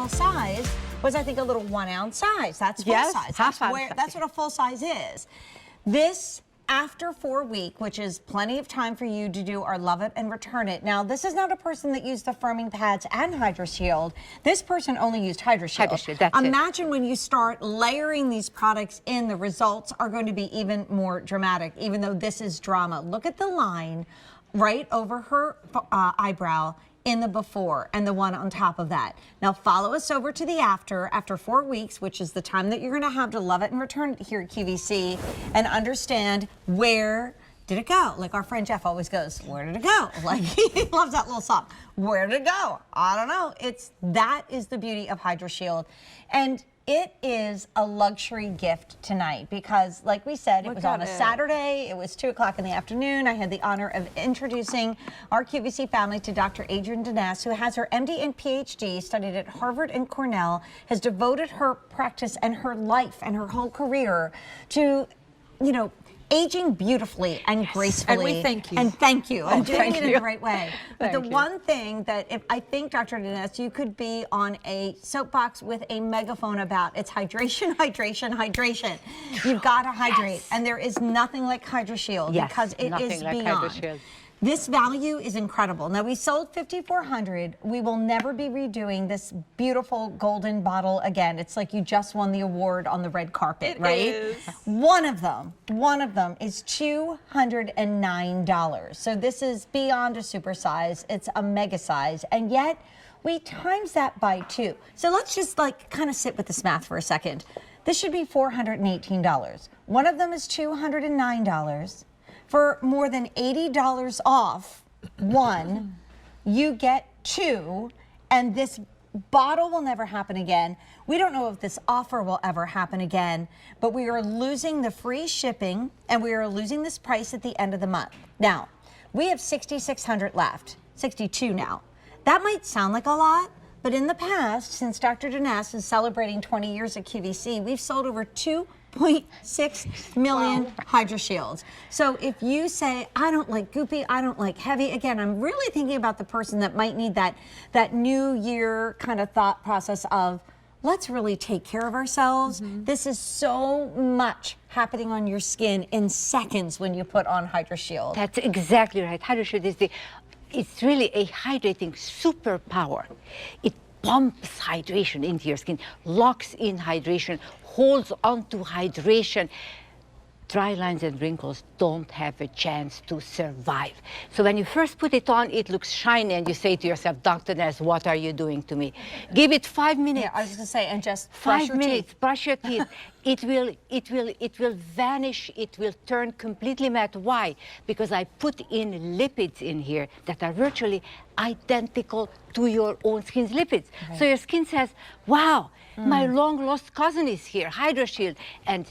original size was, I think, a little 1 ounce size. That's full size. That's what a full size is. This, after 4 weeks, which is plenty of time for you to do our Love It and Return It. Now, this is not a person that used the firming pads and HydroShield. This person only used HydroShield. HydroShield, that's Imagine when you start layering these products in, the results are going to be even more dramatic, even though this is drama. Look at the line right over her eyebrow in the before and the one on top of that. Now follow us over to the after 4 weeks, which is the time that you're going to have to love it and return it here at QVC and understand where did it go? Like our friend Jeff always goes, where did it go? Like he loves that little song. Where did it go? I don't know. That is the beauty of HydroShield. And it is a luxury gift tonight because, like we said, it was on a Saturday. It was 2 o'clock in the afternoon. I had the honor of introducing our QVC family to Dr. Adrienne Denese, who has her MD and PhD, studied at Harvard and Cornell, has devoted her practice and her life and her whole career to, aging beautifully and gracefully. And we thank you. And thank you. And doing it in the right way. But the one thing that I think, Dr. Denese, you could be on a soapbox with a megaphone about, it's hydration, hydration, hydration. You've got to hydrate. Yes. And there is nothing like HydroShield because it is beyond. This value is incredible. Now, we sold 5,400. We will never be redoing this beautiful golden bottle again. It's like you just won the award on the red carpet, right? It is. One of them is $209. So this is beyond a super size. It's a mega size. And yet, we times that by 2. So let's just kind of sit with this math for a second. This should be $418. One of them is $209. For more than $80 off one, you get 2, and this bottle will never happen again. We don't know if this offer will ever happen again, but we are losing the free shipping, and we are losing this price at the end of the month. Now, we have 6,600 left, 62 now. That might sound like a lot, but in the past, since Dr. Denese is celebrating 20 years at QVC, we've sold over 2.6 million HydroShields. So if you say, I don't like goopy, I don't like heavy, again, I'm really thinking about the person that might need that new year kind of thought process of, let's really take care of ourselves. This is so much happening on your skin in seconds when you put on HydroShield. That's exactly right. HydroShield is it's really a hydrating superpower. It pumps hydration into your skin, locks in hydration, holds onto hydration. Dry lines and wrinkles don't have a chance to survive. So when you first put it on, it looks shiny, and you say to yourself, Dr. Denese, what are you doing to me? Give it 5 minutes. Yeah, I was going to say, and just 5 minutes, brush your teeth. It will vanish. It will turn completely matte. Why? Because I put in lipids in here that are virtually identical to your own skin's lipids. Okay. So your skin says, wow, my long lost cousin is here, HydroShield, and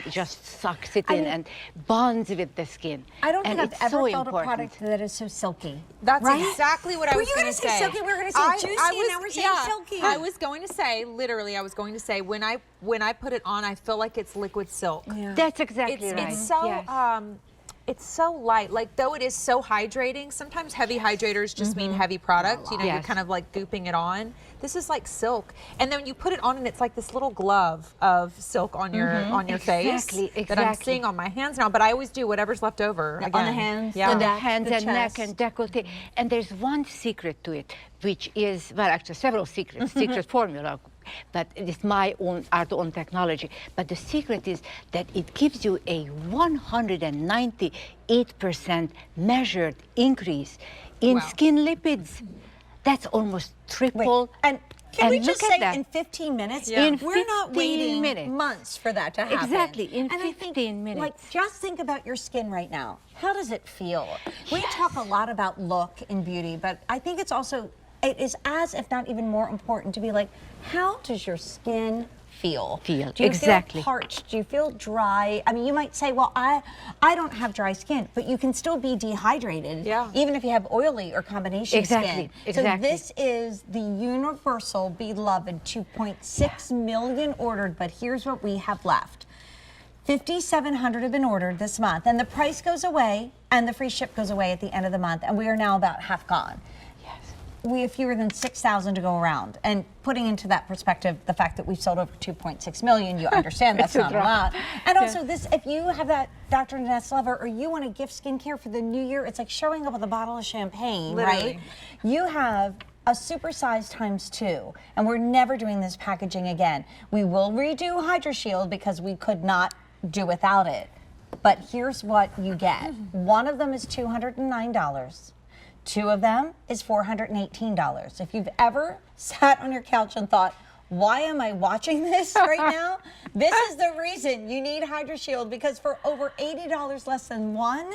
just sucks it in and bonds with the skin. I don't think I've ever felt a product that is so silky. That's exactly what I was going to say. Silky? We were going to say juicy, and now we're saying silky. I was going to say, literally, when I put it on, I feel like it's liquid silk. Yeah. That's exactly right. It's so it's so light. Like, though it is so hydrating, sometimes heavy hydrators just mean heavy product. You're kind of like gooping it on. This is like silk. And then you put it on, and it's like this little glove of silk on your face that I'm seeing on my hands now. But I always do whatever's left over. Again. On the hands, on the hands and neck and décolleté. And there's one secret to it, which is, well, actually several secrets, secret formula. But it's our own technology. But the secret is that it gives you a 198% measured increase in skin lipids. That's almost triple. And can we just say in 15 minutes? Yeah. We're not waiting months for that to happen. Exactly, in 15 minutes. Like, just think about your skin right now. How does it feel? We talk a lot about look in beauty, but I think it is as, if not even more important, to be like, how does your skin feel? Do you feel parched? Do you feel dry? I mean, you might say, well, I don't have dry skin, but you can still be dehydrated, even if you have oily or combination skin. So this is the universal beloved 2.6 million ordered, but here's what we have left. 5,700 have been ordered this month, and the price goes away, and the free ship goes away at the end of the month, and we are now about half gone. we have fewer than 6,000 to go around. And putting into that perspective, the fact that we've sold over 2.6 million, you understand that's not a lot. And also this, if you have that Dr. Ness lover or you want to gift skincare for the new year, it's like showing up with a bottle of champagne, Literally. right? You have a supersize ×2, and we're never doing this packaging again. We will redo HydroShield because we could not do without it. But here's what you get. One of them is $209. Two of them is $418. If you've ever sat on your couch and thought, why am I watching this right now? This is the reason you need HydroShield, because for over $80 less than one,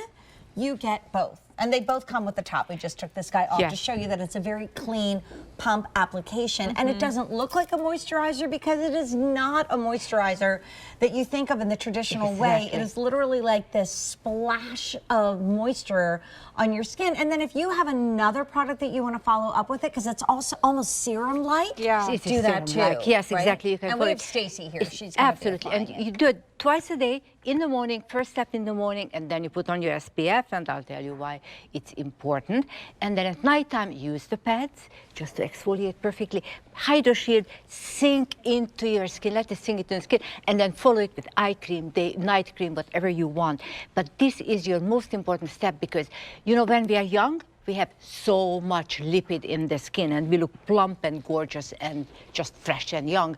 you get both. And they both come with the top. We just took this guy off to show you that it's a very clean pump application. And it doesn't look like a moisturizer because it is not a moisturizer that you think of in the traditional way. It is literally like this splash of moisture on your skin. And then if you have another product that you want to follow up with it, because it's also almost serum-like, do that too. Yes, right? exactly. You can and put we it. have Stacy here. She's Absolutely. And you you do it twice a day, in the morning, first step in the morning, and then you put on your SPF, and I'll tell you why it's important. And then at nighttime, use the pads just to exfoliate perfectly. HydroShield, sink into your skin, let it sink into the skin, and then follow it with eye cream, night cream, whatever you want. But this is your most important step because, you know, when we are young, we have so much lipid in the skin, and we look plump and gorgeous and just fresh and young.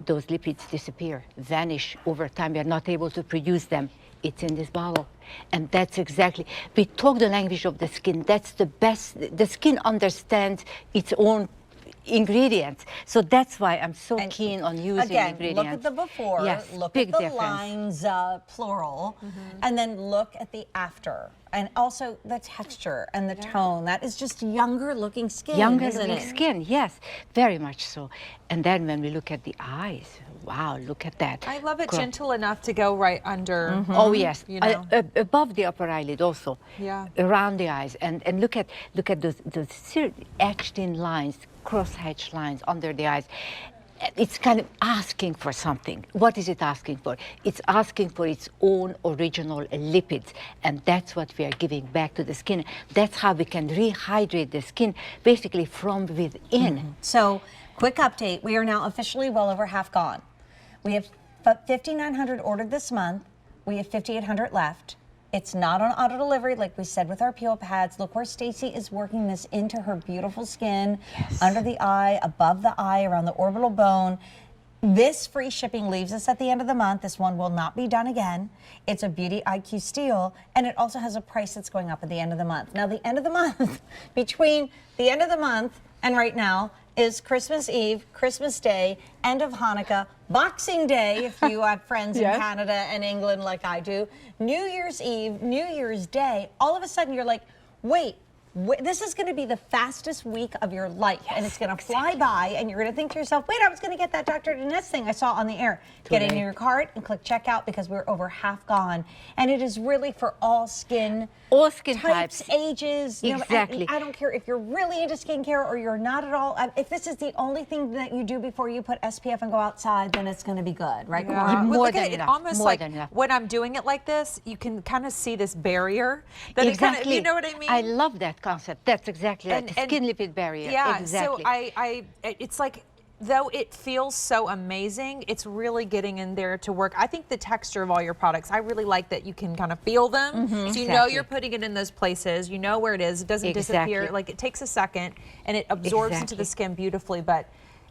Those lipids disappear, vanish over time. We are not able to produce them. It's in this bottle. And that's exactly, we talk the language of the skin. That's the best. The skin understands its own ingredients. So that's why I'm so keen on using again, ingredients. look at the before, yes, look big at the difference. lines, plural, and then look at the after. And also the texture and the tone. That is just younger looking skin, Younger isn't looking it? skin, yes, very much so. And then when we look at the eyes, wow, look at that. I love it gentle enough to go right under. Oh yes, You know? above the upper eyelid also. Yeah. Around the eyes, and look at those etched in lines, cross-hatched lines under the eyes. It's kind of asking for something. What is it asking for? It's asking for its own original lipids, and that's what we are giving back to the skin. That's how we can rehydrate the skin, basically from within. So, quick update. We are now officially well over half gone. We have 5,900 ordered this month. We have 5,800 left. It's not on auto delivery, like we said with our peel pads. Look where Stacy is working this into her beautiful skin, under the eye, above the eye, around the orbital bone. This free shipping leaves us at the end of the month. This one will not be done again. It's a Beauty IQ Steal, and it also has a price that's going up at the end of the month. Now, the end of the month, between the end of the month and right now, is Christmas Eve, Christmas Day, end of Hanukkah, Boxing Day, if you have friends in Canada and England like I do, New Year's Eve, New Year's Day. All of a sudden, you're like, wait, this is going to be the fastest week of your life, and it's going to fly by, and you're going to think to yourself, wait, I was going to get that Dr. Denise thing I saw on the air. Get it in your cart and click checkout because we're over half gone, and it is really for all skin types, ages. You know, Exactly. I don't care if you're really into skincare or you're not at all. If this is the only thing that you do before you put SPF and go outside, then it's going to be good, right? Yeah. Cora? More Look than at it, enough. almost More like than enough. when I'm doing it like this, you can kind of see this barrier. That Exactly. It kind of, you know what I mean? I love that concept. That's exactly right. The skin lipid barrier. Yeah. Exactly. So it's like, though it feels so amazing, it's really getting in there to work. I think the texture of all your products, I really like that you can kind of feel them. So you know Exactly. you're putting it in those places. You know where it is. It doesn't disappear. Exactly. Like it takes a second and it absorbs into the skin beautifully. But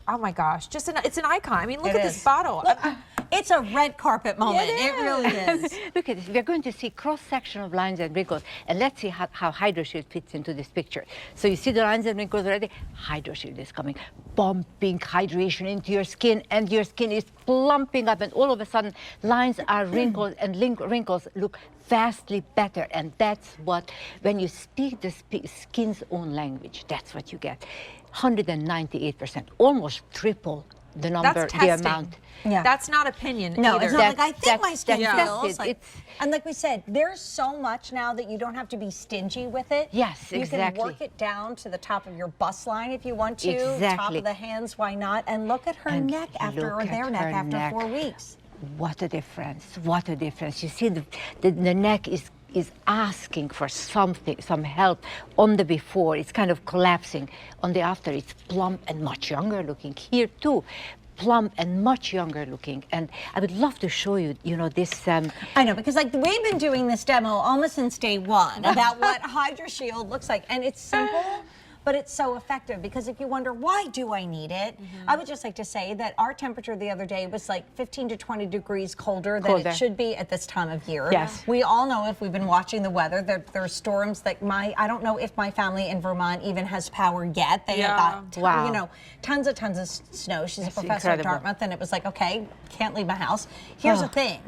oh my gosh, it's an icon. I mean, look It at is. this bottle. Look, it's a red carpet moment. It really is. Look at this. We're going to see cross-section of lines and wrinkles. And let's see how HydroShield fits into this picture. So you see the lines and wrinkles already? HydroShield is coming, pumping hydration into your skin, and your skin is plumping up, and all of a sudden, lines are wrinkled, and wrinkles look vastly better. And that's what, when you speak the skin's own language, that's what you get. 198%, almost triple the number, That's the testing. amount. Yeah. That's not opinion No, either. it's not like I think my That's skin feels. tested. Like, and like we said, there's so much now that you don't have to be stingy with it. Yes, you exactly. can work it down to the top of your bust line if you want to. Top Exactly. of the hands, why not? And look at her And neck after, look or their at neck her after neck. 4 weeks. What a difference! What a difference! You see, the neck is is asking for something, some help on the before. It's kind of collapsing. On the after, it's plump and much younger looking. Here too, plump and much younger looking. And I would love to show you, you know, this. I know, because like we've been doing this demo almost since day one about what HydraShield looks like, and it's simple, but it's so effective. Because if you wonder, why do I need it? I would just like to say that our temperature the other day was like 15 to 20 degrees colder than it should be at this time of year. Yes. We all know, if we've been watching the weather, that there are storms that I don't know if my family in Vermont even has power yet. They got, Wow. you know, tons of snow. She's That's a professor incredible. at Dartmouth, and it was like, okay, can't leave my house. Here's the thing.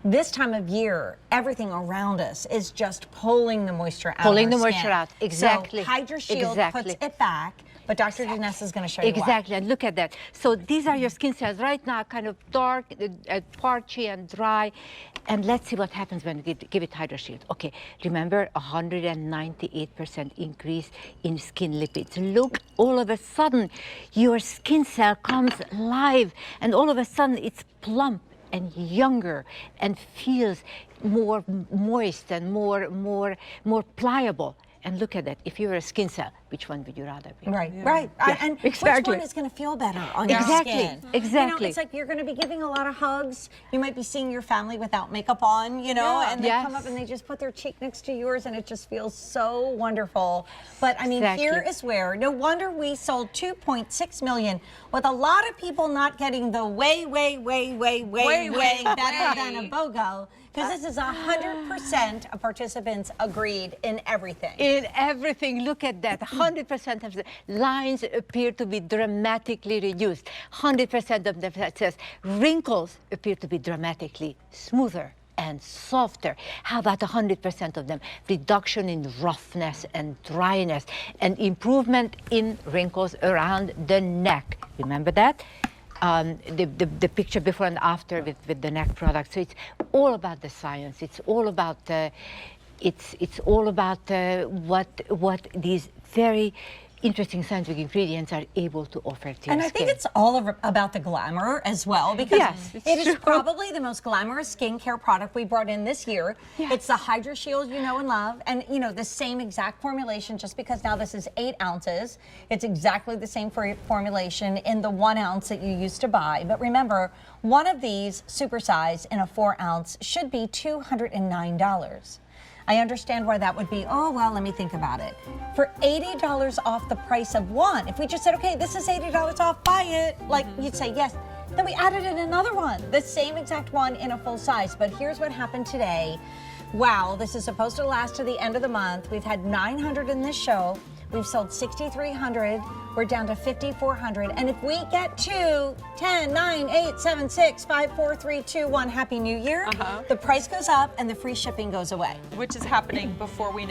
This time of year, everything around us is just pulling the moisture out. Pulling of the our moisture skin. out. Exactly. So HydraShield puts it back, but Dr. Danessa is going to show you Exactly, and look at that. So these are your skin cells right now, kind of dark, parchy and dry. And let's see what happens when we give it HydraShield. Okay, remember 198% increase in skin lipids. Look, all of a sudden, your skin cell comes live, and all of a sudden it's plump and younger and feels more moist and more pliable. And look at that. If you're a skin cell, which one would you rather be? Right, right. And exactly. which one is going to feel better on Exactly, your skin? exactly. You know, it's like you're going to be giving a lot of hugs. You might be seeing your family without makeup on, you know, and they come up and they just put their cheek next to yours, and it just feels so wonderful. But I mean, here is where, no wonder we sold 2.6 million, with a lot of people not getting the way better than a BOGO. Because this is 100% of participants agreed in everything. In everything, look at that. 100% of the lines appear to be dramatically reduced. 100% of them says wrinkles appear to be dramatically smoother and softer. How about 100% of them? Reduction in roughness and dryness, and improvement in wrinkles around the neck. Remember that? The picture before and after with the neck product. So it's all about the science. It's all about it's all about what these very interesting scientific ingredients are able to offer to your And I think it's all about the glamour as well, because it is probably the most glamorous skincare product we brought in this year. It's the HydraShield you know and love, and you know, the same exact formulation, just because now this is 8 ounces. It's exactly the same formulation in the 1 ounce that you used to buy. But remember, one of these supersize in a 4 ounce should be $209. I understand why that would be, oh, well, let me think about it. For $80 off the price of one, if we just said, okay, this is $80 off, buy it, like you'd say yes. Then we added in another one, the same exact one in a full size. But here's what happened today. Wow, this is supposed to last to the end of the month. We've had 900 in this show. We've sold 6,300. We're down to 5,400. And if we get to 10, 9, 8, 7, 6, 5, 4, 3, 2, 1, Happy New Year, the price goes up and the free shipping goes away. Which is happening before we know.